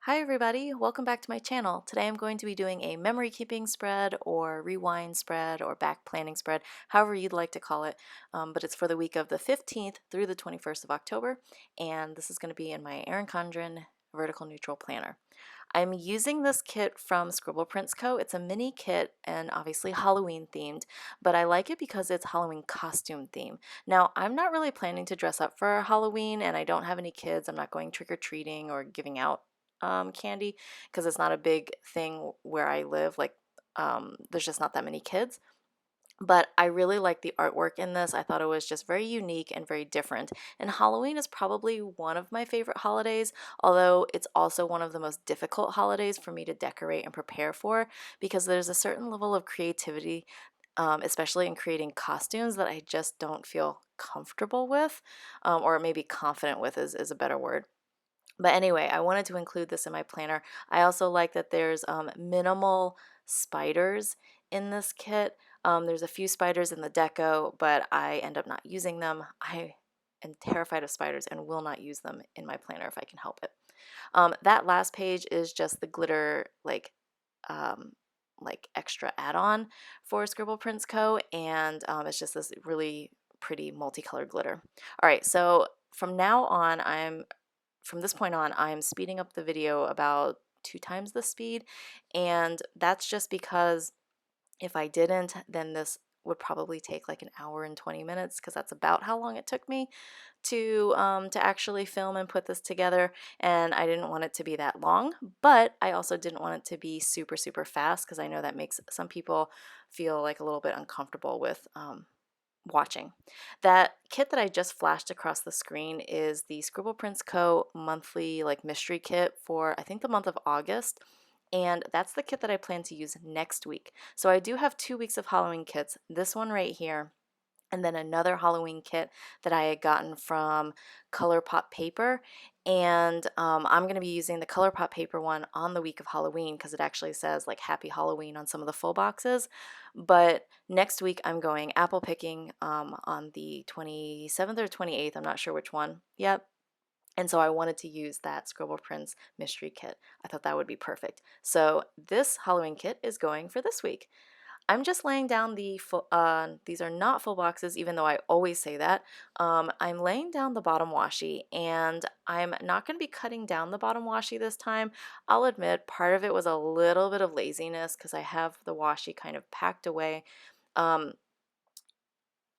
Hi everybody, welcome back to my channel. Today I'm going to be doing a memory keeping spread or rewind spread or back planning spread, however you'd like to call it, but it's for the week of the 15th through the 21st of October, and this is going to be in my Erin Condren vertical neutral planner. I'm using this kit from Scribble Prints Co. It's a mini kit and obviously Halloween themed, but I like it because it's Halloween costume theme. Now, I'm not really planning to dress up for Halloween and I don't have any kids. I'm not going trick-or-treating or giving out candy because it's not a big thing where I live. There's just not that many kids. But I really like the artwork in this. I thought it was just very unique and very different. And Halloween is probably one of my favorite holidays, although it's also one of the most difficult holidays for me to decorate and prepare for because there's a certain level of creativity, especially in creating costumes, that I just don't feel comfortable with, or maybe confident with is a better word. But anyway, I wanted to include this in my planner. I also like that there's minimal spiders in this kit. There's a few spiders in the deco, but I end up not using them. I am terrified of spiders and will not use them in my planner if I can help it. That last page is just the glitter um, extra add-on for Scribble Prints Co. And it's just this really pretty multicolored glitter. All right, so from this point on, I'm speeding up the video about 2 times the speed, and that's just because if I didn't, then this would probably take like an hour and 20 minutes because that's about how long it took me to actually film and put this together, and I didn't want it to be that long, but I also didn't want it to be super, super fast because I know that makes some people feel like a little bit uncomfortable with watching. That kit that I just flashed across the screen is the Scribble Prints Co. monthly mystery kit for I think the month of August. And that's the kit that I plan to use next week. So I do have 2 weeks of Halloween kits. This one right here, and then another Halloween kit that I had gotten from ColourPop Paper. And I'm going to be using the ColourPop Paper one on the week of Halloween because it actually says like Happy Halloween on some of the full boxes. But next week I'm going apple picking on the 27th or 28th. I'm not sure which one yet. And so I wanted to use that Scribble Prints mystery kit. I thought that would be perfect. So this Halloween kit is going for this week. I'm just laying down the full, these are not full boxes, even though I always say that. I'm laying down the bottom washi, and I'm not going to be cutting down the bottom washi this time. I'll admit part of it was a little bit of laziness because I have the washi kind of packed away. Um,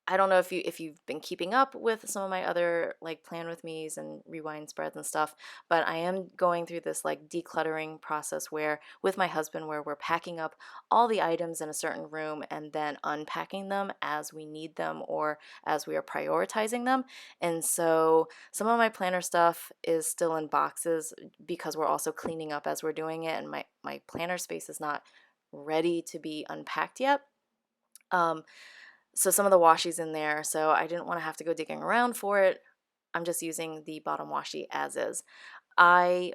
I don't know if you've been keeping up with some of my other plan with me's and rewind spreads and stuff, but I am going through this decluttering process where with my husband where we're packing up all the items in a certain room and then unpacking them as we need them or as we are prioritizing them. And so some of my planner stuff is still in boxes because we're also cleaning up as we're doing it, and my planner space is not ready to be unpacked yet. So some of the washi's in there, so I didn't want to have to go digging around for it. I'm just using the bottom washi as is. I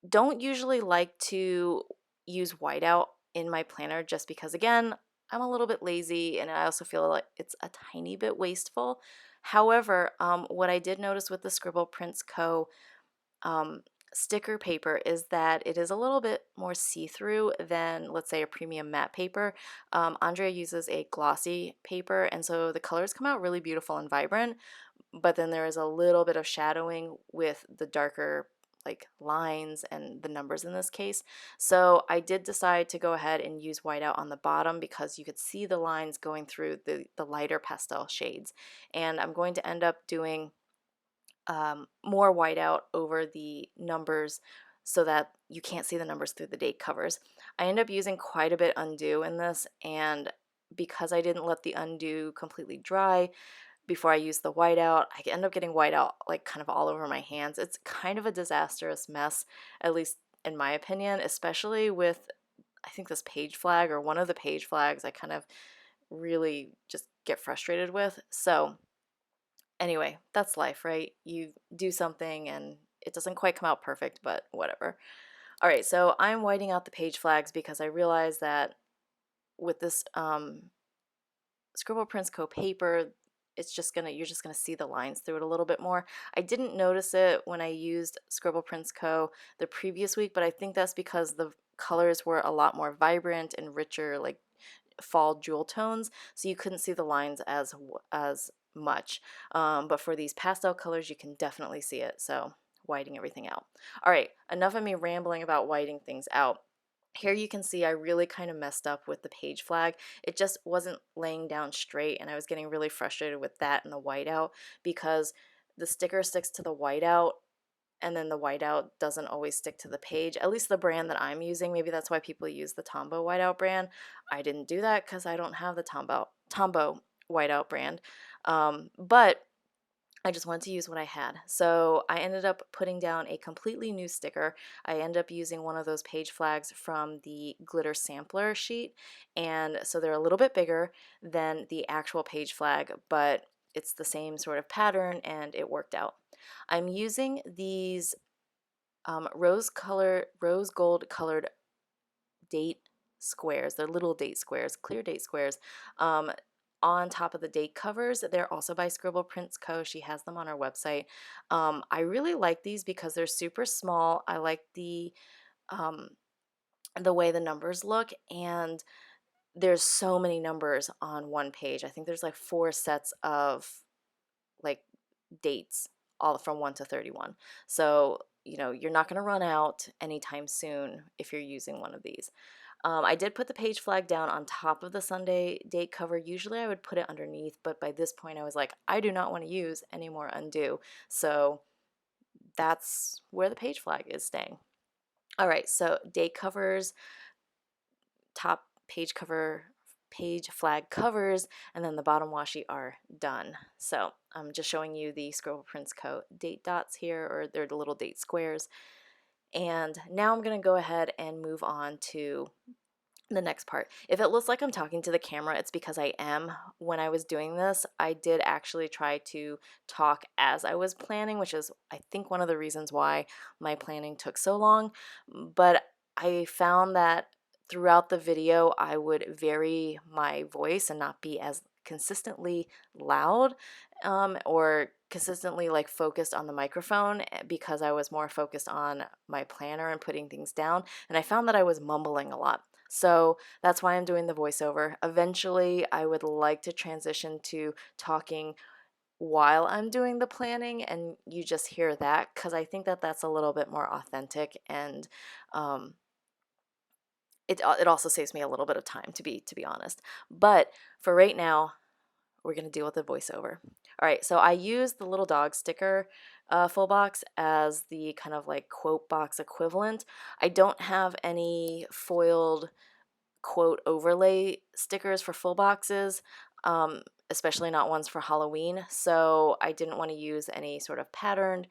don't usually like to use whiteout in my planner just because, again, I'm a little bit lazy and I also feel like it's a tiny bit wasteful. However, what I did notice with the Scribble Prints Co. Um, sticker paper is that it is a little bit more see-through than, let's say, a premium matte paper. Andrea uses a glossy paper, and so the colors come out really beautiful and vibrant, but then there is a little bit of shadowing with the darker lines and the numbers in this case. So I did decide to go ahead and use whiteout on the bottom because you could see the lines going through the lighter pastel shades. And I'm going to end up doing more whiteout over the numbers so that you can't see the numbers through the date covers. I end up using quite a bit undo in this, and because I didn't let the undo completely dry before I used the whiteout, I end up getting whiteout kind of all over my hands. It's kind of a disastrous mess, at least in my opinion, especially with I think this page flag or one of the page flags I kind of really just get frustrated with. So anyway, that's life, right? You do something and it doesn't quite come out perfect, but whatever. All right, so I'm whiting out the page flags because I realized that with this Scribble Prints Co. paper, you're just gonna see the lines through it a little bit more. I didn't notice it when I used Scribble Prints Co. the previous week, but I think that's because the colors were a lot more vibrant and richer, like fall jewel tones, so you couldn't see the lines as much. But for these pastel colors, you can definitely see it. So whiting everything out. All right, enough of me rambling about whiting things out. Here you can see I really kind of messed up with the page flag. It just wasn't laying down straight, and I was getting really frustrated with that and the whiteout because the sticker sticks to the whiteout and then the whiteout doesn't always stick to the page. At least the brand that I'm using, maybe that's why people use the Tombow whiteout brand. I didn't do that because I don't have the Tombow whiteout brand. But I just wanted to use what I had. So I ended up putting down a completely new sticker. I ended up using one of those page flags from the glitter sampler sheet. And so they're a little bit bigger than the actual page flag, but it's the same sort of pattern and it worked out. I'm using these rose gold colored date squares. They're little date squares, clear date squares. On top of the date covers. They're also by Scribble Prints Co. She has them on her website. I really like these because they're super small. I like um, the way the numbers look, and there's so many numbers on one page. I think there's like 4 sets of like dates, all from 1 to 31. So, you're not going to run out anytime soon if you're using one of these. I did put the page flag down on top of the Sunday date cover. Usually I would put it underneath, but by this point I was like, I do not want to use any more undo. So that's where the page flag is staying. All right, so date covers, top page flag covers, and then the bottom washi are done. So I'm just showing you the Scribble Prints Co. date dots here, or they're the little date squares. And now I'm going to go ahead and move on to the next part. If it looks like I'm talking to the camera, it's because I am. When I was doing this, I did actually try to talk as I was planning, which is, I think, one of the reasons why my planning took so long. But I found that throughout the video, I would vary my voice and not be as consistently loud or consistently like focused on the microphone because I was more focused on my planner and putting things down. And I found that I was mumbling a lot. So that's why I'm doing the voiceover. Eventually, I would like to transition to talking while I'm doing the planning, and you just hear that because I think that that's a little bit more authentic, and it also saves me a little bit of time to be honest. But for right now, we're gonna deal with the voiceover. All right, so I use the little dog sticker full box as the kind of like quote box equivalent. I don't have any foiled quote overlay stickers for full boxes, especially not ones for Halloween. So I didn't want to use any sort of patterned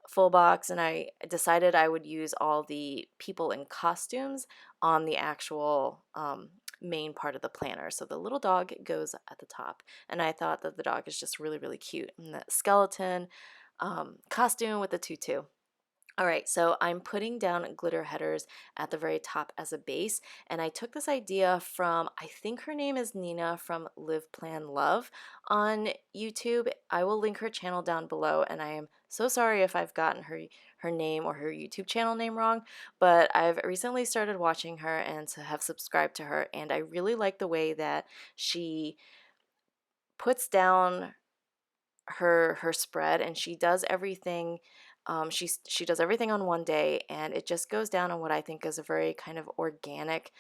full box, and I decided I would use all the people in costumes on the actual main part of the planner. So the little dog goes at the top, and I thought that the dog is just really, really cute. And the skeleton costume with the tutu. All right, so I'm putting down glitter headers at the very top as a base, and I took this idea from, I think her name is Nina from Live Plan Love on YouTube. I will link her channel down below, and I am so sorry if I've gotten her name or her YouTube channel name wrong, but I've recently started watching her and have subscribed to her, and I really like the way that she puts down her spread, and she does everything. She does everything on one day, and it just goes down in what I think is a very kind of organic,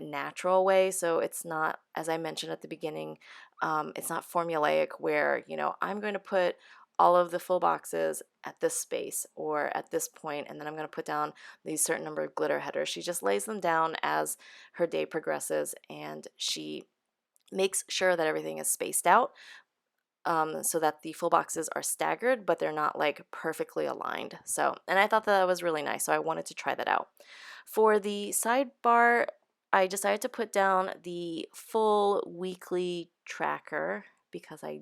natural way. So it's not, as I mentioned at the beginning, it's not formulaic where I'm going to put all of the full boxes at this space or at this point, and then I'm going to put down these certain number of glitter headers. She just lays them down as her day progresses, and she makes sure that everything is spaced out so that the full boxes are staggered, but they're not like perfectly aligned. So, and I thought that was really nice, so I wanted to try that out. For the sidebar, I decided to put down the full weekly tracker because I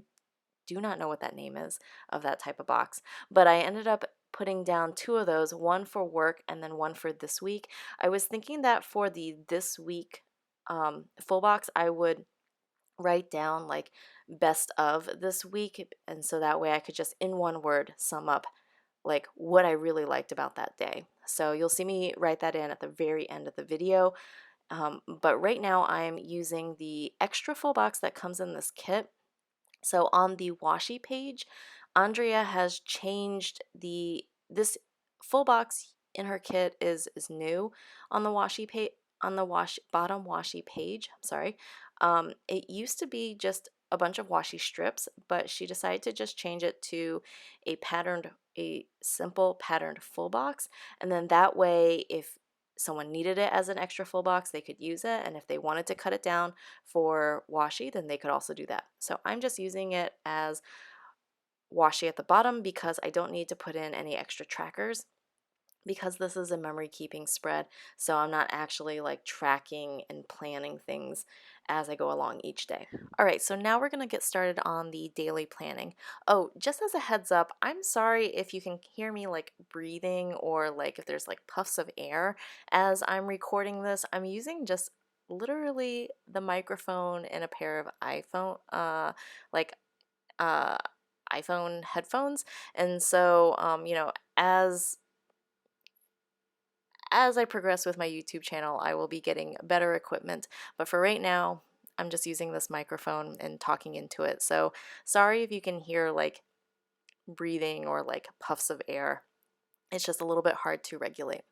do not know what that name is of that type of box, but I ended up putting down 2 of those, one for work and then one for this week. I was thinking that for the this week full box, I would write down like best of this week, and so that way I could just in one word sum up like what I really liked about that day. So you'll see me write that in at the very end of the video. But right now I'm using the extra full box that comes in this kit. So on the washi page, Andrea has changed this full box in her kit is new on the washi page, on the bottom washi page. I'm sorry. It used to be just a bunch of washi strips, but she decided to just change it to a simple patterned full box, and then that way, if someone needed it as an extra full box, they could use it, and if they wanted to cut it down for washi, then they could also do that. So I'm just using it as washi at the bottom because I don't need to put in any extra trackers because this is a memory keeping spread. So I'm not actually like tracking and planning things as I go along each day. All right, so now we're going to get started on the daily planning. Oh, just as a heads up, I'm sorry if you can hear me like breathing or like if there's like puffs of air as I'm recording this. I'm using just literally the microphone and a pair of like uh iPhone headphones. And so as I progress with my YouTube channel, I will be getting better equipment. But for right now, I'm just using this microphone and talking into it. So sorry if you can hear like breathing or like puffs of air. It's just a little bit hard to regulate.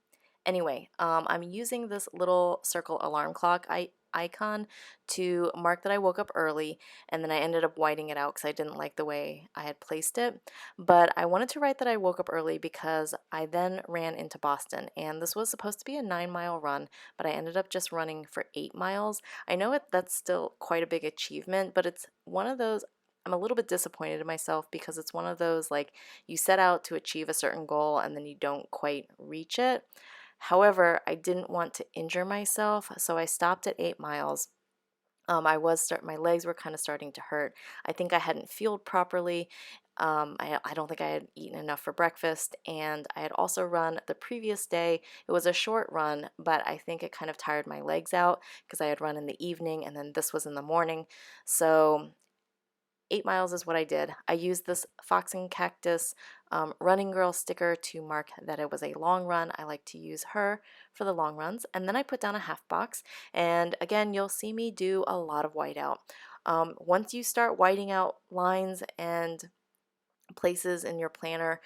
Anyway, I'm using this little circle alarm clock icon to mark that I woke up early, and then I ended up whiting it out because I didn't like the way I had placed it. But I wanted to write that I woke up early because I then ran into Boston, and this was supposed to be a 9-mile run, but I ended up just running for 8 miles. I know that's still quite a big achievement, but it's one of those. I'm a little bit disappointed in myself because it's one of those like you set out to achieve a certain goal and then you don't quite reach it. However, I didn't want to injure myself, so I stopped at 8 miles. My legs were kind of starting to hurt. I think I hadn't fueled properly. I don't think I had eaten enough for breakfast, and I had also run the previous day. It was a short run, but I think it kind of tired my legs out because I had run in the evening and then this was in the morning. So 8 miles is what I did. I used this Fox and Cactus running girl sticker to mark that it was a long run. I like to use her for the long runs. And then I put down a half box. And again, you'll see me do a lot of whiteout. Once you start whiting out lines and places in your planner,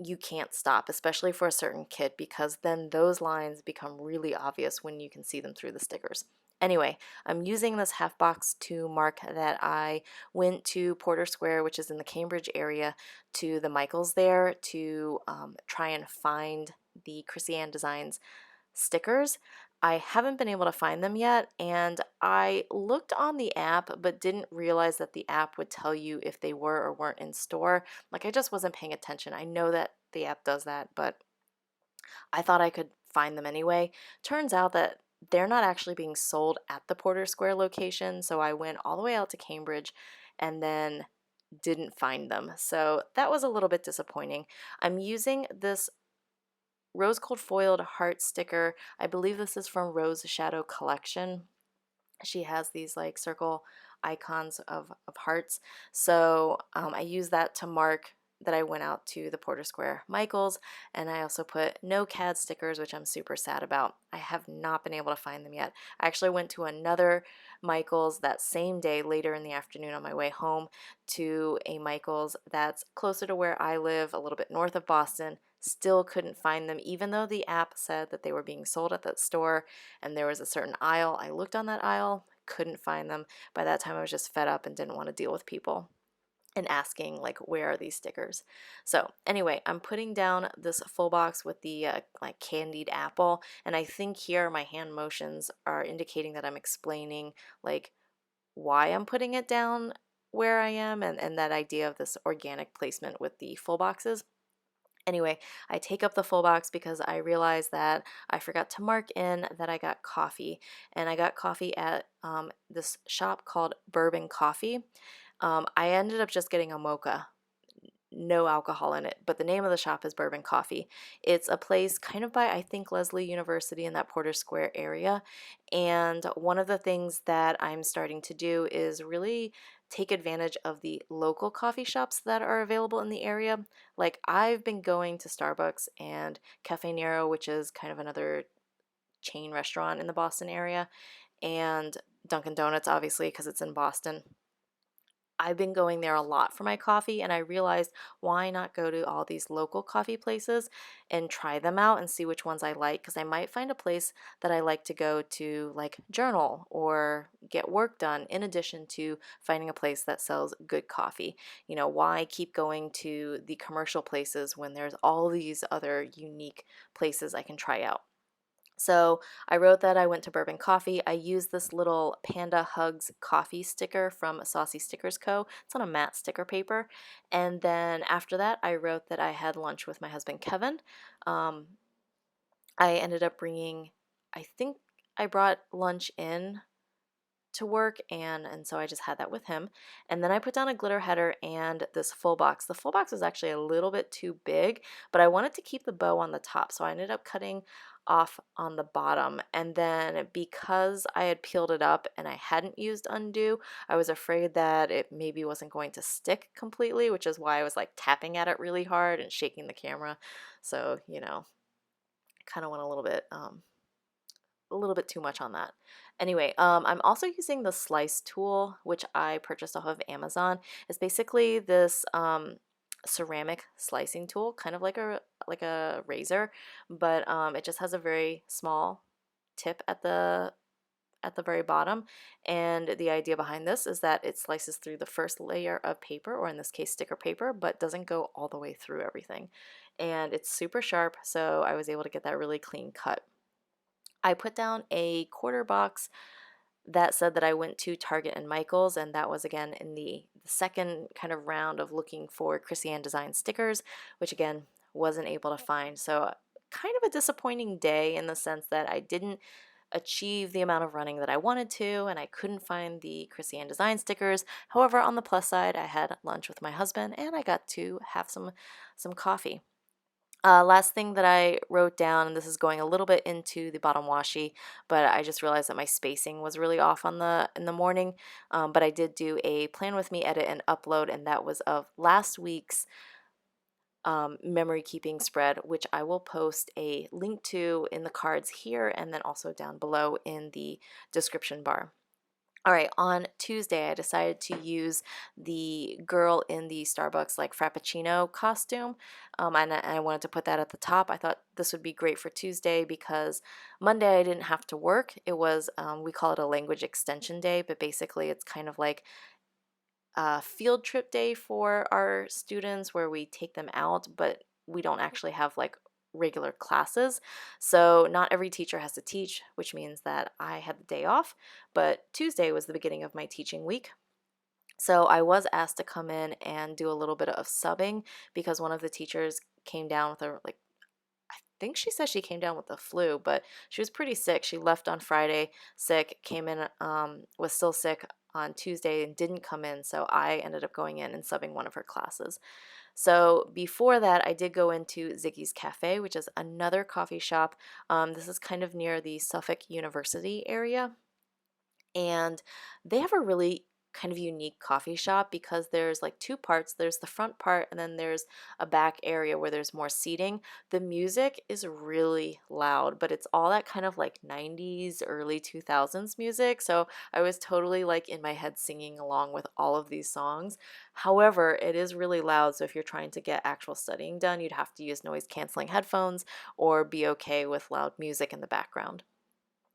you can't stop, especially for a certain kit, because then those lines become really obvious when you can see them through the stickers. Anyway, I'm using this half box to mark that I went to Porter Square, which is in the Cambridge area, to the Michaels there to try and find the Chrissy Ann Designs stickers. I haven't been able to find them yet, and I looked on the app but didn't realize that the app would tell you if they were or weren't in store. Like, I just wasn't paying attention. I know that the app does that, but I thought I could find them anyway. Turns out that they're not actually being sold at the Porter Square location, so I went all the way out to Cambridge and then didn't find them. So that was a little bit disappointing. I'm using this rose gold foiled heart sticker. I believe this is from Rose Shadow Collection. She has these like circle icons of hearts. So I use that to mark that I went out to the Porter Square Michaels, and I also put no CAD stickers, which I'm super sad about. I have not been able to find them yet. I actually went to another Michaels that same day later in the afternoon on my way home to a Michaels that's closer to where I live, a little bit north of Boston. Still couldn't find them, even though the app said that they were being sold at that store and there was a certain aisle. I looked on that aisle, couldn't find them. By that time I was just fed up and didn't want to deal with people and asking like, where are these stickers? So anyway, I'm putting down this full box with the like candied apple, and I think here my hand motions are indicating that I'm explaining like why I'm putting it down where I am, and that idea of this organic placement with the full boxes. Anyway, I take up the full box because I realized that I forgot to mark in that I got coffee. And I got coffee at this shop called Bourbon Coffee. I ended up just getting a mocha. no alcohol in it, but the name of the shop is Bourbon Coffee. It's a place kind of by, I think, Leslie University in that Porter Square area. And one of the things that I'm starting to do is really take advantage of the local coffee shops that are available in the area. Like, I've been going to Starbucks and Cafe Nero, which is kind of another chain restaurant in the Boston area, and Dunkin' Donuts, obviously, because it's in Boston. I've been going there a lot for my coffee, and I realized, why not go to all these local coffee places and try them out and see which ones I like? Because I might find a place that I like to go to, like journal or get work done, in addition to finding a place that sells good coffee. You know, why keep going to the commercial places when there's all these other unique places I can try out? So I wrote that I went to Bourbon Coffee. I used this little Panda Hugs coffee sticker from Saucy Stickers Co. It's on a matte sticker paper. And then after that, I wrote that I had lunch with my husband Kevin. Um, I ended up bringing, I think I brought lunch in to work, and so I just had that with him. And then I put down a glitter header and this full box. The full box was actually a little bit too big, but I wanted to keep the bow on the top, so I ended up cutting off on the bottom. And then because I had peeled it up and I hadn't used undo, I was afraid that it maybe wasn't going to stick completely, which is why I was like tapping at it really hard and shaking the camera. So, you know, kind of went a little bit too much on that. Anyway, I'm also using the slice tool, which I purchased off of Amazon. It's basically this ceramic slicing tool, kind of like a razor, but it just has a very small tip at the very bottom. And the idea behind this is that it slices through the first layer of paper, or in this case sticker paper, but doesn't go all the way through everything. And it's super sharp, so I was able to get that really clean cut. I put down a quarter box that said that I went to Target and Michael's, and that was again in the second kind of round of looking for Chrissy Ann design stickers, which again wasn't able to find. So kind of a disappointing day in the sense that I didn't achieve the amount of running that I wanted to, and I couldn't find the Chrissy Ann design stickers. However, on the plus side, I had lunch with my husband and I got to have some coffee. Last thing that I wrote down, and this is going a little bit into the bottom washi, but I just realized that my spacing was really off on in the morning. But I did do a plan with me edit and upload, and that was of last week's memory keeping spread, which I will post a link to in the cards here and then also down below in the description bar. All right, on Tuesday, I decided to use the girl in the Starbucks like Frappuccino costume, and I wanted to put that at the top. I thought this would be great for Tuesday because Monday I didn't have to work. It was, we call it a language extension day, but basically it's kind of like a field trip day for our students where we take them out, but we don't actually have like regular classes. So not every teacher has to teach, which means that I had the day off, but Tuesday was the beginning of my teaching week. So I was asked to come in and do a little bit of subbing because one of the teachers came down with a like, I think she said she came down with the flu, but she was pretty sick. She left on Friday sick, came in, was still sick on Tuesday and didn't come in. So I ended up going in and subbing one of her classes. So before that, I did go into Ziggy's Cafe, which is another coffee shop. This is kind of near the Suffolk University area. And they have a really kind of unique coffee shop because there's like two parts. There's the front part and then there's a back area where there's more seating. The music is really loud, but it's all that kind of like 90s, early 2000s music. So I was totally like in my head singing along with all of these songs. However, it is really loud. So if you're trying to get actual studying done, you'd have to use noise canceling headphones or be okay with loud music in the background.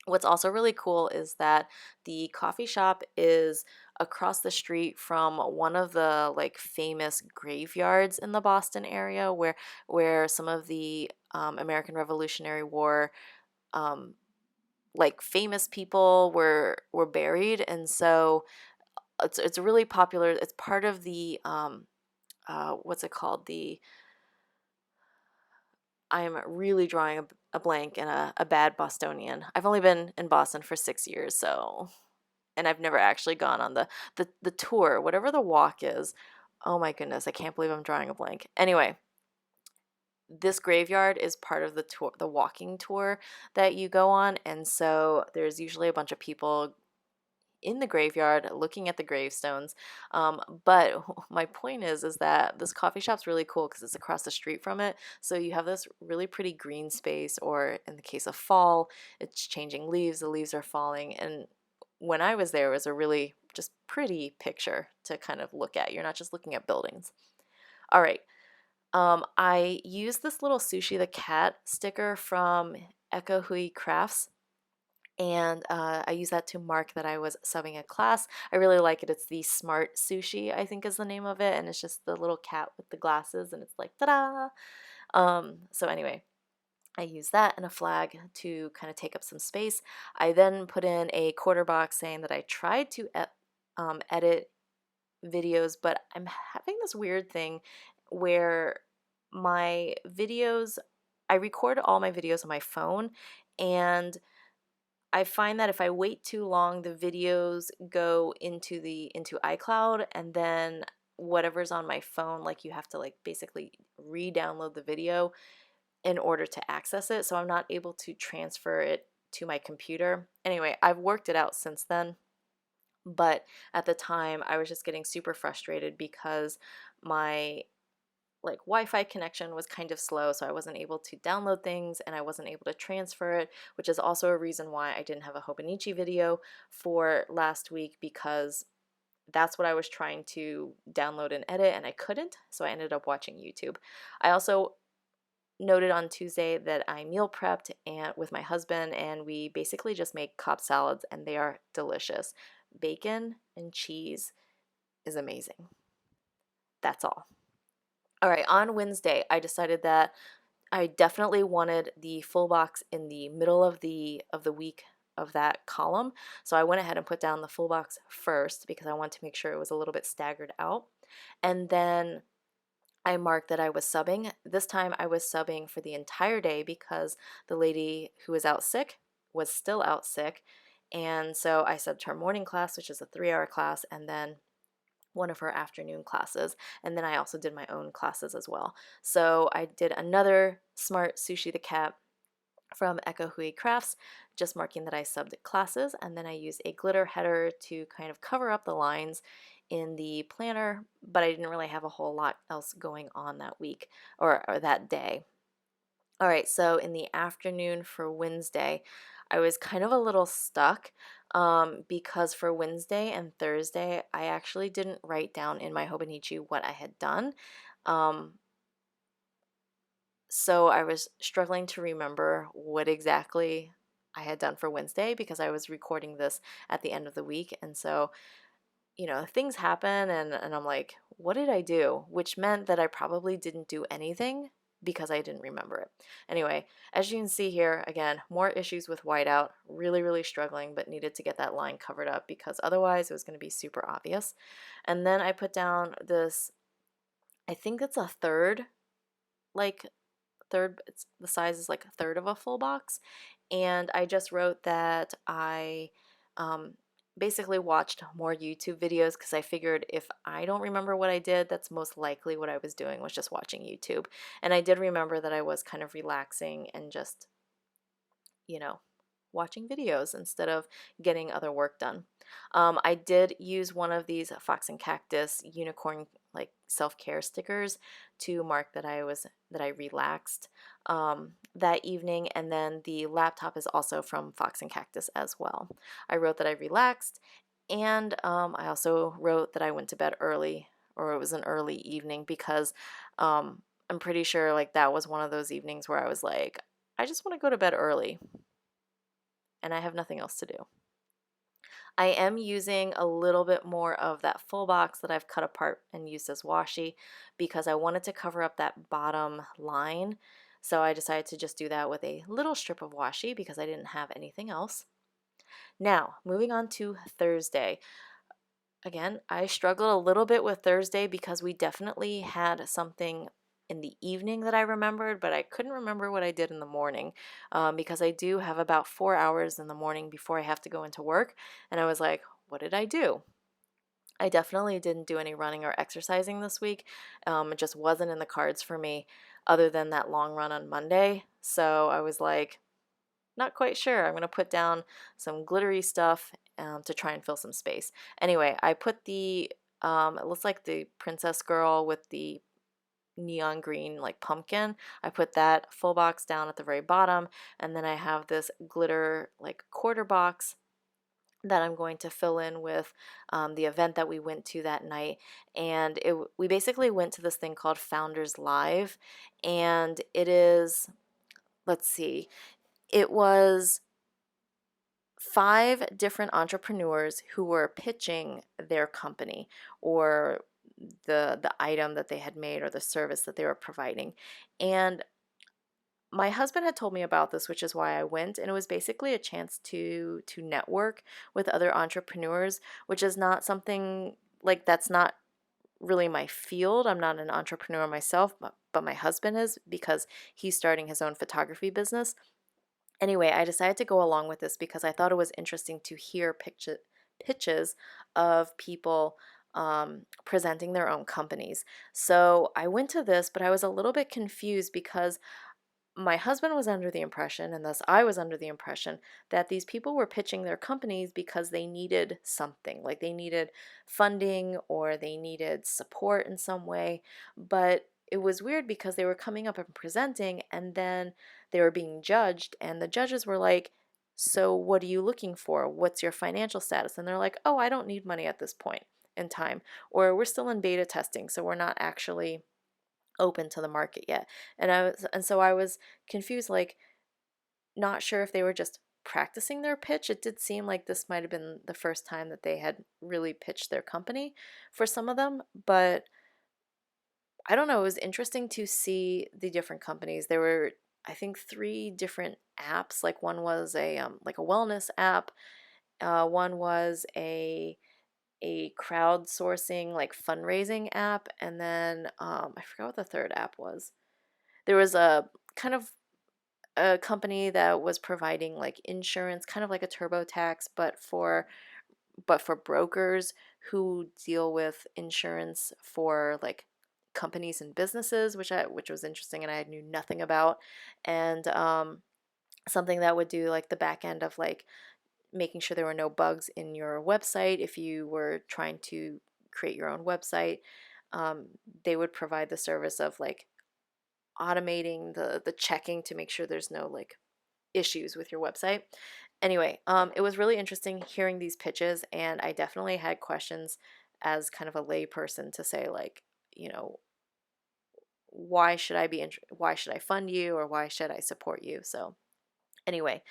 What's also really cool is that the coffee shop is across the street from one of the like famous graveyards in the Boston area where some of the American Revolutionary War like famous people were buried, and so it's really popular. It's part of the what's it called? The I'm really drawing a blank and a bad Bostonian. I've only been in Boston for 6 years, so, and I've never actually gone on the tour, whatever the walk is. Oh my goodness, I can't believe I'm drawing a blank. Anyway, this graveyard is part of the tour, the walking tour that you go on, and so there's usually a bunch of people in the graveyard looking at the gravestones. But my point is that this coffee shop's really cool because it's across the street from it. So you have this really pretty green space, or in the case of fall, it's changing leaves, the leaves are falling. And when I was there, it was a really just pretty picture to kind of look at. You're not just looking at buildings. All right. I used this little Sushi the Cat sticker from Echo Hui Crafts, and I use that to mark that I was subbing a class. I really like it. It's the Smart Sushi, I think is the name of it, and it's just the little cat with the glasses, and it's like, ta-da! So anyway, I use that and a flag to kind of take up some space. I then put in a quarter box saying that I tried to edit videos, but I'm having this weird thing where my videos, I record all my videos on my phone, and I find that if I wait too long, the videos go into iCloud, and then whatever's on my phone, like you have to like basically re-download the video in order to access it. So I'm not able to transfer it to my computer. Anyway, I've worked it out since then, but at the time I was just getting super frustrated because my like Wi-Fi connection was kind of slow, so I wasn't able to download things and I wasn't able to transfer it, which is also a reason why I didn't have a Hobonichi video for last week, because that's what I was trying to download and edit and I couldn't, so I ended up watching YouTube. I also noted on Tuesday that I meal prepped and with my husband, and we basically just make Cobb salads, and they are delicious. Bacon and cheese is amazing. That's all. All right, on Wednesday, I decided that I definitely wanted the full box in the middle of the week of that column. So I went ahead and put down the full box first because I wanted to make sure it was a little bit staggered out. And then I marked that I was subbing. This time I was subbing for the entire day because the lady who was out sick was still out sick. And so I subbed her morning class, which is a 3-hour class, and then one of her afternoon classes, and then I also did my own classes as well. So I did another Smart Sushi the Cat from Echo Hui Crafts, just marking that I subbed classes, and then I used a glitter header to kind of cover up the lines in the planner, but I didn't really have a whole lot else going on that week or that day. All right, so in the afternoon for Wednesday, I was kind of a little stuck because for Wednesday and Thursday, I actually didn't write down in my Hobonichi what I had done. Um, so I was struggling to remember what exactly I had done for Wednesday because I was recording this at the end of the week. And so, things happen, and I'm like, what did I do? Which meant that I probably didn't do anything because I didn't remember it. Anyway, as you can see here, again, more issues with whiteout, really, really struggling, but needed to get that line covered up because otherwise it was going to be super obvious. And then I put down this, I think it's a third, like the size is like a third of a full box, and I just wrote that I um, basically watched more YouTube videos because I figured if I don't remember what I did, that's most likely what I was doing, was just watching YouTube. And I did remember that I was kind of relaxing and just, you know, watching videos instead of getting other work done. I did use one of these Fox and Cactus unicorn like self-care stickers to mark that I relaxed that evening, and then the laptop is also from Fox and Cactus as well. I wrote that I relaxed, and I also wrote that I went to bed early, or it was an early evening, because I'm pretty sure like that was one of those evenings where I was like, I just want to go to bed early and I have nothing else to do. I am using a little bit more of that full box that I've cut apart and used as washi because I wanted to cover up that bottom line. So I decided to just do that with a little strip of washi because I didn't have anything else. Now, moving on to Thursday. Again, I struggled a little bit with Thursday because we definitely had something in the evening that I remembered, but I couldn't remember what I did in the morning because I do have about 4 hours in the morning before I have to go into work. And I was like, what did I do? I definitely didn't do any running or exercising this week. It just wasn't in the cards for me other than that long run on Monday. So I was like, not quite sure. I'm going to put down some glittery stuff to try and fill some space. Anyway, I put it looks like the princess girl with the neon green like pumpkin. I put that full box down at the very bottom, and then I have this glitter like quarter box that I'm going to fill in with the event that we went to that night. And we basically went to this thing called Founders Live, and it is, let's see, it was 5 different entrepreneurs who were pitching their company or the item that they had made or the service that they were providing. And my husband had told me about this, which is why I went, and it was basically a chance to network with other entrepreneurs, which is not something like that's not really my field. I'm not an entrepreneur myself, but my husband is because he's starting his own photography business. Anyway, I decided to go along with this because I thought it was interesting to hear pitches of people presenting their own companies. So I went to this, but I was a little bit confused because my husband was under the impression, and thus I was under the impression, that these people were pitching their companies because they needed something, like they needed funding or they needed support in some way. But it was weird because they were coming up and presenting, and then they were being judged, and the judges were like, "So, what are you looking for? What's your financial status?" And they're like, "Oh, I don't need money at this point in time," or "We're still in beta testing, so we're not actually open to the market yet." And so I was confused, like not sure if they were just practicing their pitch. It did seem like this might have been the first time that they had really pitched their company for some of them, but I don't know, it was interesting to see the different companies. There were, I think, 3 different apps. Like one was a like a wellness app, one was a crowdsourcing like fundraising app, and then I forgot what the third app was. There was a kind of a company that was providing like insurance, kind of like a TurboTax, but for brokers who deal with insurance for like companies and businesses, which was interesting and I knew nothing about, and something that would do like the back end of like making sure there were no bugs in your website if you were trying to create your own website. Um, they would provide the service of like automating the checking to make sure there's no like issues with your website. Anyway, it was really interesting hearing these pitches, and I definitely had questions as kind of a lay person to say like, you know, why should I fund you or why should I support you? So anyway,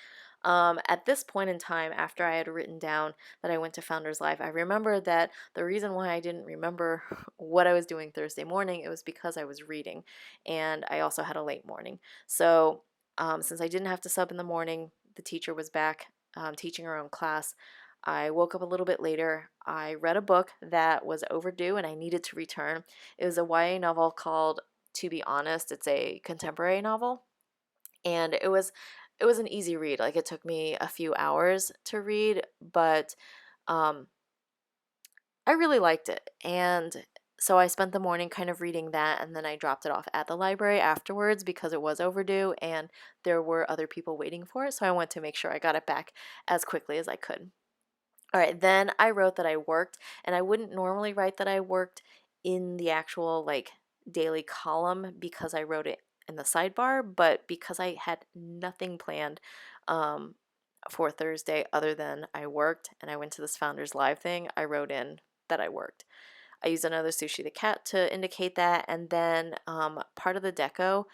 at this point in time, after I had written down that I went to Founders Live, I remember that the reason why I didn't remember what I was doing Thursday morning, it was because I was reading, and I also had a late morning. So since I didn't have to sub in the morning, the teacher was back teaching her own class. I woke up a little bit later. I read a book that was overdue and I needed to return. It was a YA novel called To Be Honest. It's a contemporary novel, and it was an easy read. Like it took me a few hours to read, but um, I really liked it. And so I spent the morning kind of reading that, and then I dropped it off at the library afterwards because it was overdue and there were other people waiting for it. So I wanted to make sure I got it back as quickly as I could. All right, then I wrote that I worked, and I wouldn't normally write that I worked in the actual like daily column because I wrote it in the sidebar, but because I had nothing planned um, for Thursday other than I worked and I went to this Founders Live thing, I wrote in that I worked. I used another Sushi the Cat to indicate that, and then part of the deco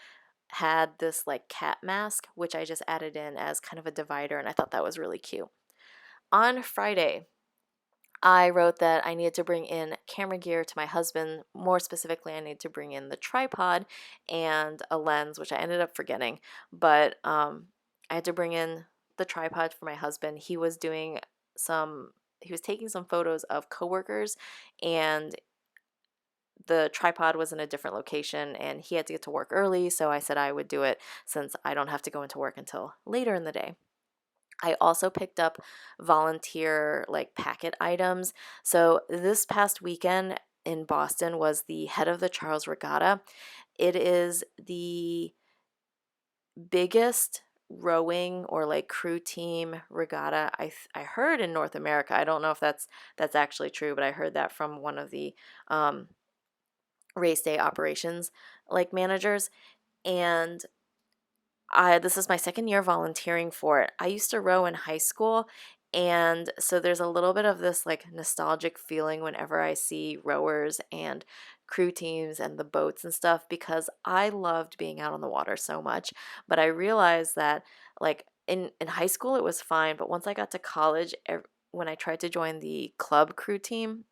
had this like cat mask, which I just added in as kind of a divider, and I thought that was really cute. On Friday, I wrote that I needed to bring in camera gear to my husband. More specifically, I needed to bring in the tripod and a lens, which I ended up forgetting. But I had to bring in the tripod for my husband. He was taking some photos of coworkers, and the tripod was in a different location, and he had to get to work early. So I said I would do it since I don't have to go into work until later in the day. I also picked up volunteer like packet items. So this past weekend in Boston was the Head of the Charles Regatta. It is the biggest rowing or like crew team regatta I heard in North America. I don't know if that's actually true, but I heard that from one of the um, race day operations like managers. And this is my second year volunteering for it. I used to row in high school, and so there's a little bit of this like nostalgic feeling whenever I see rowers and crew teams and the boats and stuff because I loved being out on the water so much. But I realized that like in high school it was fine, but once I got to college, when I tried to join the club crew team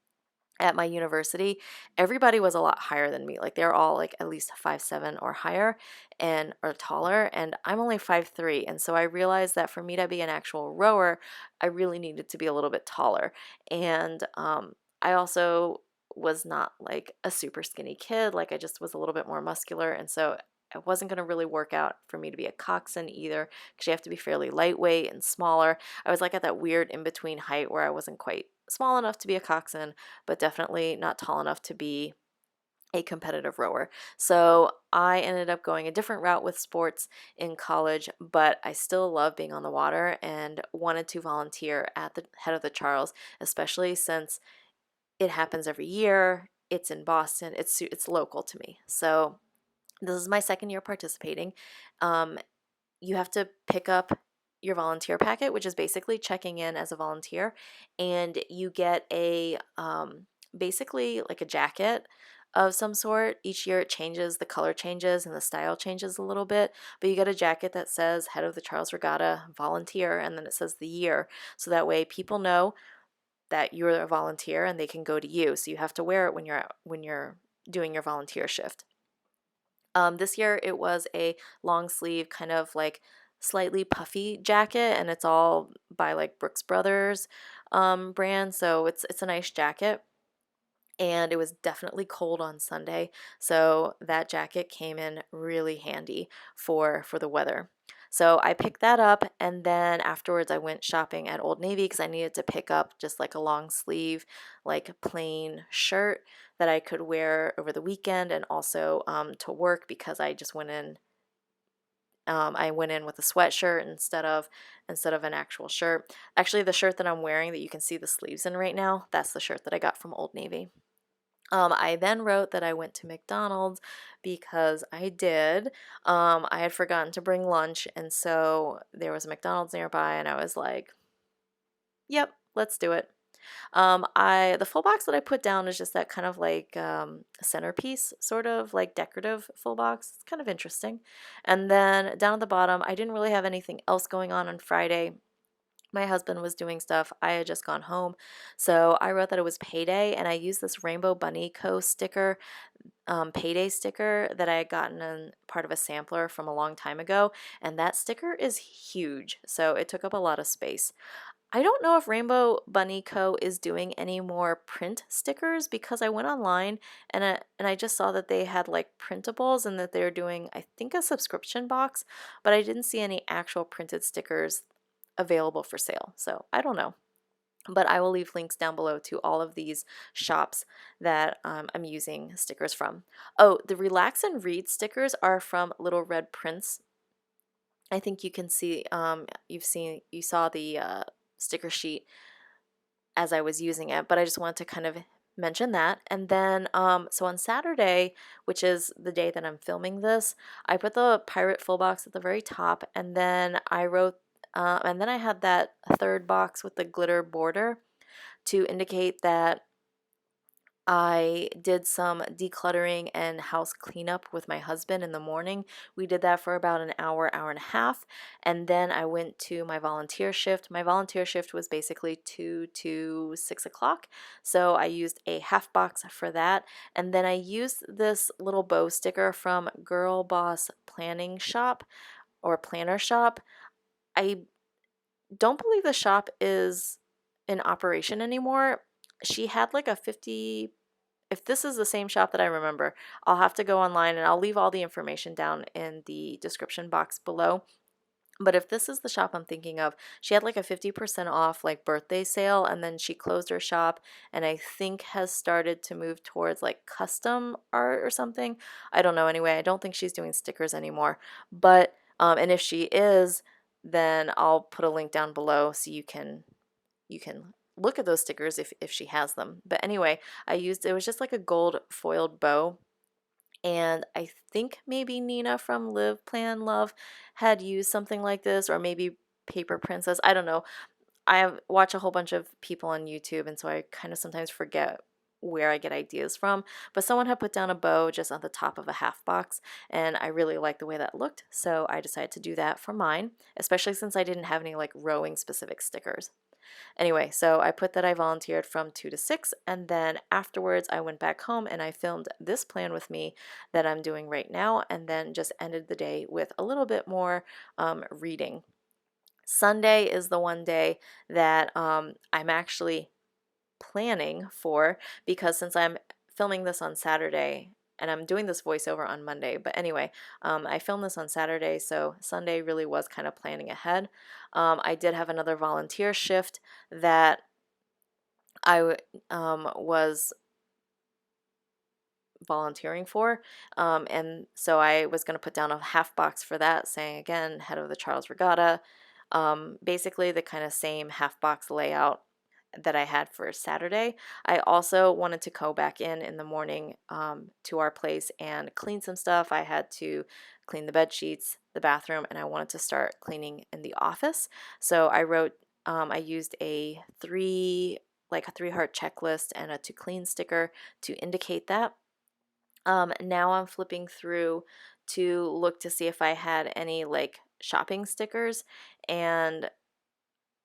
at my university, everybody was a lot higher than me. Like they're all like at least 5'7" or higher and or taller, and I'm only 5'3". And so I realized that for me to be an actual rower, I really needed to be a little bit taller. And I also was not like a super skinny kid. Like I just was a little bit more muscular, and so it wasn't going to really work out for me to be a coxswain either because you have to be fairly lightweight and smaller. I was like at that weird in between height where I wasn't quite small enough to be a coxswain, but definitely not tall enough to be a competitive rower. So I ended up going a different route with sports in college, but I still love being on the water and wanted to volunteer at the Head of the Charles, especially since it happens every year. It's in Boston. It's local to me. So this is my second year participating. Um, you have to pick up your volunteer packet, which is basically checking in as a volunteer, and you get a basically like a jacket of some sort. Each year it changes, the color changes and the style changes a little bit, but you get a jacket that says Head of the Charles Regatta Volunteer, and then it says the year, so that way people know that you're a volunteer and they can go to you. So you have to wear it when you're doing your volunteer shift. This year it was a long sleeve kind of like slightly puffy jacket, and it's all by like Brooks Brothers brand, so it's a nice jacket. And it was definitely cold on Sunday, so that jacket came in really handy for the weather. So I picked that up, and then afterwards I went shopping at Old Navy because I needed to pick up just like a long sleeve, like plain shirt that I could wear over the weekend and also to work because I just went in. I went in with a sweatshirt instead of an actual shirt. Actually, the shirt that I'm wearing that you can see the sleeves in right now, that's the shirt that I got from Old Navy. I then wrote that I went to McDonald's because I did. I had forgotten to bring lunch, and so there was a McDonald's nearby, and I was like, "Yep, let's do it." The full box that I put down is just that kind of like centerpiece, sort of like decorative full box. It's kind of interesting. And then down at the bottom, I didn't really have anything else going on Friday. My husband was doing stuff. I had just gone home. So I wrote that it was payday, and I used this Rainbow Bunny Co. sticker, payday sticker that I had gotten in part of a sampler from a long time ago. And that sticker is huge. So it took up a lot of space. I don't know if Rainbow Bunny Co. is doing any more print stickers because I went online and I just saw that they had like printables and that they're doing, I think, a subscription box, but I didn't see any actual printed stickers available for sale. So I don't know. But I will leave links down below to all of these shops that I'm using stickers from. Oh, the Relax and Read stickers are from Little Red Prince. I think you can see, you saw the sticker sheet as I was using it, but I just wanted to kind of mention that. And then, so on Saturday, which is the day that I'm filming this, I put the pirate full box at the very top, and then I wrote, and then I had that third box with the glitter border to indicate that I did some decluttering and house cleanup with my husband in the morning. We did that for about an hour, hour and a half, and then I went to my volunteer shift. My volunteer shift was basically 2 to 6 o'clock, so I used a half box for that, and then I used this little bow sticker from Girl Boss Planning Shop or Planner Shop. I don't believe the shop is in operation anymore. She had like a 50, if this is the same shop that I remember, I'll have to go online and I'll leave all the information down in the description box below. But if this is the shop I'm thinking of, she had like a 50% off like birthday sale, and then she closed her shop and I think has started to move towards like custom art or something. I don't know. Anyway, I don't think she's doing stickers anymore. But and if she is, then I'll put a link down below so you can look at those stickers if she has them. But anyway, it was just like a gold foiled bow, and I think maybe Nina from Live Plan Love had used something like this, or maybe Paper Princess. I don't know. Watch a whole bunch of people on YouTube, and so I kind of sometimes forget where I get ideas from. But someone had put down a bow just on the top of a half box, and I really liked the way that looked, so I decided to do that for mine, especially since I didn't have any like rowing specific stickers. Anyway, so I put that I volunteered from 2 to 6, and then afterwards I went back home and I filmed this plan with me that I'm doing right now, and then just ended the day with a little bit more reading. Sunday is the one day that I'm actually planning for, because since I'm filming this on Saturday and I'm doing this voiceover on Monday, but anyway, I filmed this on Saturday, so Sunday really was kind of planning ahead. I did have another volunteer shift that I was volunteering for, and so I was going to put down a half box for that, saying again, head of the Charles Regatta, basically the kind of same half box layout that I had for Saturday. I also wanted to go back in the morning to our place and clean some stuff. I had to clean the bed sheets, the bathroom, and I wanted to start cleaning in the office. So I used a three heart checklist and a to clean sticker to indicate that. Now I'm flipping through to look to see if I had any like shopping stickers, and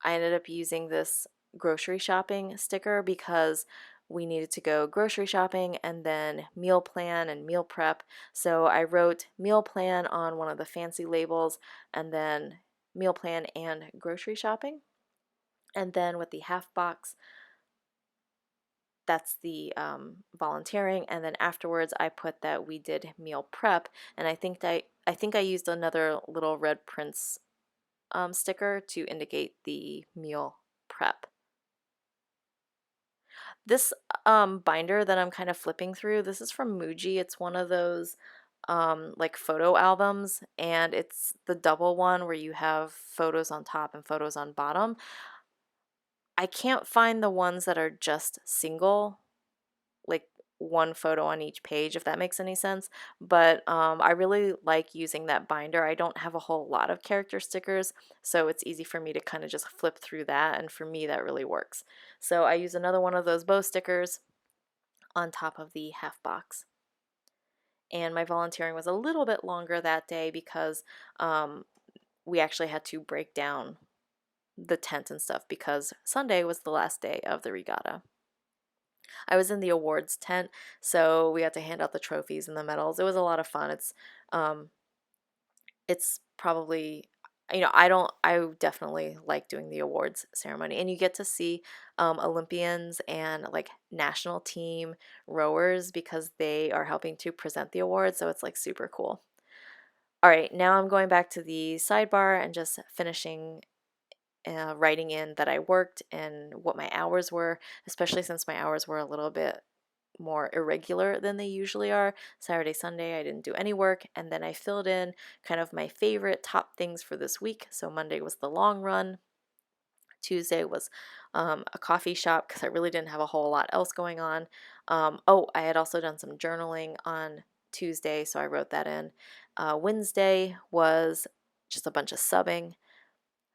I ended up using this grocery shopping sticker because we needed to go grocery shopping and then meal plan and meal prep. So I wrote meal plan on one of the fancy labels, and then meal plan and grocery shopping. And then with the half box, that's the volunteering, and then afterwards I put that we did meal prep, and I think I used another little red Prince sticker to indicate the meal prep. This binder that I'm kind of flipping through, this is from Muji. It's one of those like photo albums, and it's the double one where you have photos on top and photos on bottom. I can't find the ones that are just single, like one photo on each page, if that makes any sense. But I really like using that binder. I don't have a whole lot of character stickers, so it's easy for me to kind of just flip through that, and for me that really works. So I use another one of those bow stickers on top of the half box. And my volunteering was a little bit longer that day because we actually had to break down the tent and stuff because Sunday was the last day of the regatta. I was in the awards tent, so we got to hand out the trophies and the medals. It was a lot of fun. Um, it's probably, I definitely like doing the awards ceremony, and you get to see Olympians and like national team rowers because they are helping to present the awards, so it's like super cool. All right, now I'm going back to the sidebar and just finishing writing in that I worked and what my hours were, especially since my hours were a little bit more irregular than they usually are. Saturday, Sunday, I didn't do any work, and then I filled in kind of my favorite top things for this week. So Monday was the long run. Tuesday was a coffee shop because I really didn't have a whole lot else going on. I had also done some journaling on Tuesday, so I wrote that in. Wednesday was just a bunch of subbing.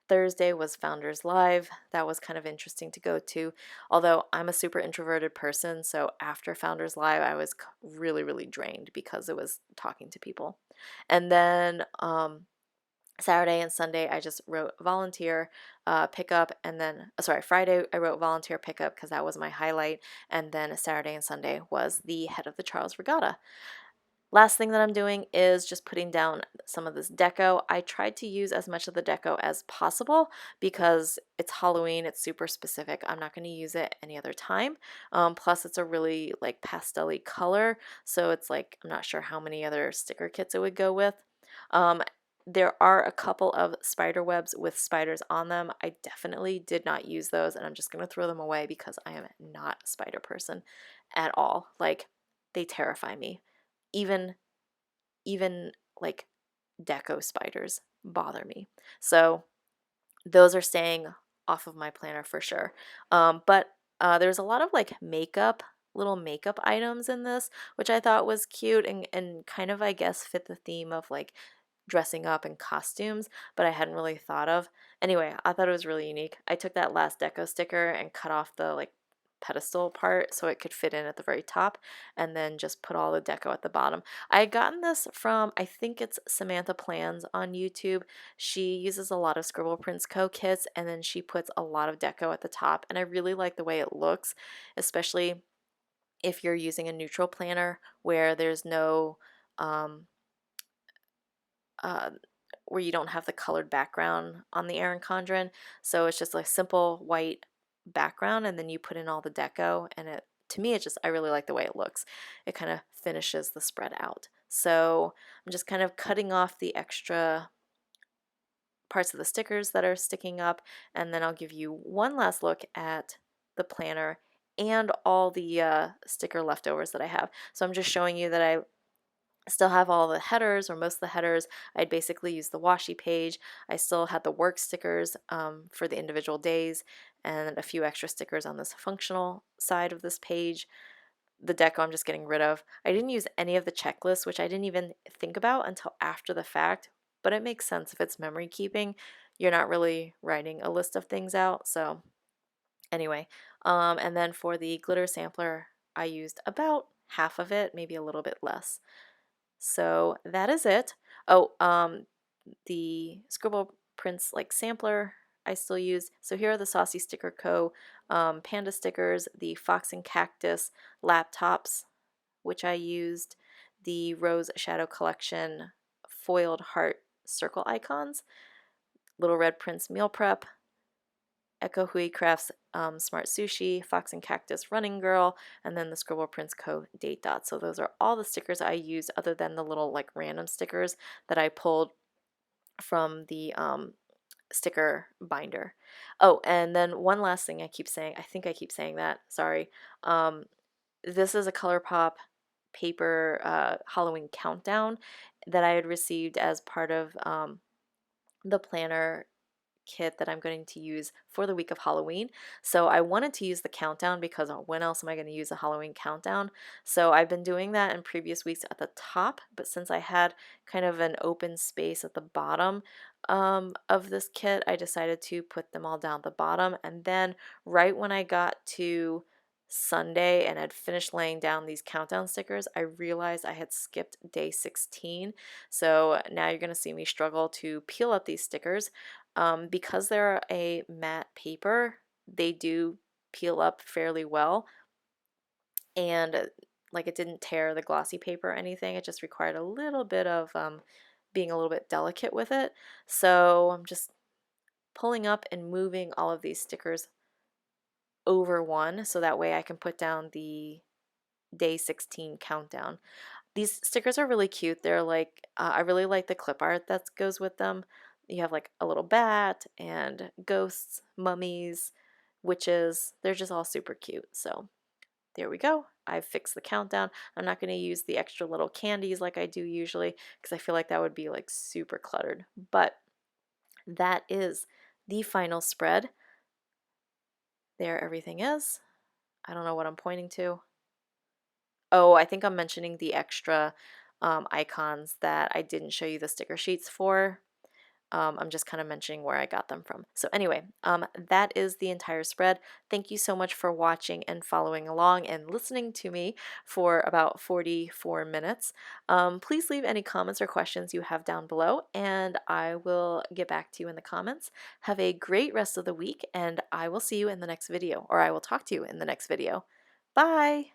Thursday was Founders Live. That was kind of interesting to go to. Although I'm a super introverted person, so after Founders Live, I was really, really drained because it was talking to people. And then Saturday and Sunday, I just wrote volunteer pickup, and then, Friday, I wrote volunteer pickup because that was my highlight. And then Saturday and Sunday was the head of the Charles Regatta. Last thing that I'm doing is just putting down some of this deco. I tried to use as much of the deco as possible because it's Halloween, it's super specific. I'm not going to use it any other time. Plus it's a really like pastel-y color, so it's like I'm not sure how many other sticker kits it would go with. There are a couple of spider webs with spiders on them. I definitely did not use those, and I'm just going to throw them away because I am not a spider person at all. Like, they terrify me. Even even like deco spiders bother me. So those are staying off of my planner for sure. But there's a lot of like little makeup items in this, which I thought was cute and kind of, I guess, fit the theme of like dressing up and costumes, but I hadn't really thought of. Anyway, I thought it was really unique. I took that last deco sticker and cut off the like pedestal part so it could fit in at the very top, and then just put all the deco at the bottom. I had gotten this from, I think it's Samantha Plans on YouTube. She uses a lot of Scribble Prints Co kits, and then she puts a lot of deco at the top, and I really like the way it looks, especially if you're using a neutral planner where there's no um, uh, where you don't have the colored background on the Erin Condren. So it's just a simple white background, and then you put in all the deco, and it, to me, it just, I really like the way it looks. It kind of finishes the spread out. So I'm just kind of cutting off the extra parts of the stickers that are sticking up, and then I'll give you one last look at the planner and all the sticker leftovers that I have. So I'm just showing you that I still have all the headers, or most of the headers. I'd basically used the washi page. I still had the work stickers for the individual days, and a few extra stickers on this functional side of this page. The deco I'm just getting rid of. I didn't use any of the checklists, which I didn't even think about until after the fact, but it makes sense if it's memory keeping. You're not really writing a list of things out. So anyway, and then for the glitter sampler, I used about half of it, maybe a little bit less. So that is it. Oh, the Scribble Prints like sampler I still use. So here are the Saucy Sticker Co. Panda stickers, the Fox and Cactus laptops, which I used, the Rose Shadow Collection foiled heart circle icons, Little Red Prince meal prep, Echo Hui Crafts Smart Sushi, Fox and Cactus Running Girl, and then the Scribble Prints Co. Date Dot. So those are all the stickers I used, other than the little like random stickers that I pulled from the sticker binder. Oh, and then one last thing I keep saying, I think I keep saying that, sorry. This is a ColourPop paper Halloween countdown that I had received as part of the planner kit that I'm going to use for the week of Halloween. So I wanted to use the countdown because when else am I going to use a Halloween countdown? So I've been doing that in previous weeks at the top, but since I had kind of an open space at the bottom of this kit, I decided to put them all down the bottom. And then right when I got to Sunday and had finished laying down these countdown stickers, I realized I had skipped day 16. So now you're going to see me struggle to peel up these stickers. Because they're a matte paper, they do peel up fairly well, and like it didn't tear the glossy paper or anything. It just required a little bit of being a little bit delicate with it. So I'm just pulling up and moving all of these stickers over one so that way I can put down the day 16 countdown. These stickers are really cute. They're like, I really like the clip art that goes with them. You have like a little bat and ghosts, mummies, witches. They're just all super cute. So there we go. I've fixed the countdown. I'm not going to use the extra little candies like I do usually because I feel like that would be like super cluttered. But that is the final spread. There everything is. I don't know what I'm pointing to. Oh, I think I'm mentioning the extra icons that I didn't show you the sticker sheets for. I'm just kind of mentioning where I got them from. So anyway, that is the entire spread. Thank you so much for watching and following along and listening to me for about 44 minutes. Please leave any comments or questions you have down below, and I will get back to you in the comments. Have a great rest of the week, and I will see you in the next video, or I will talk to you in the next video. Bye!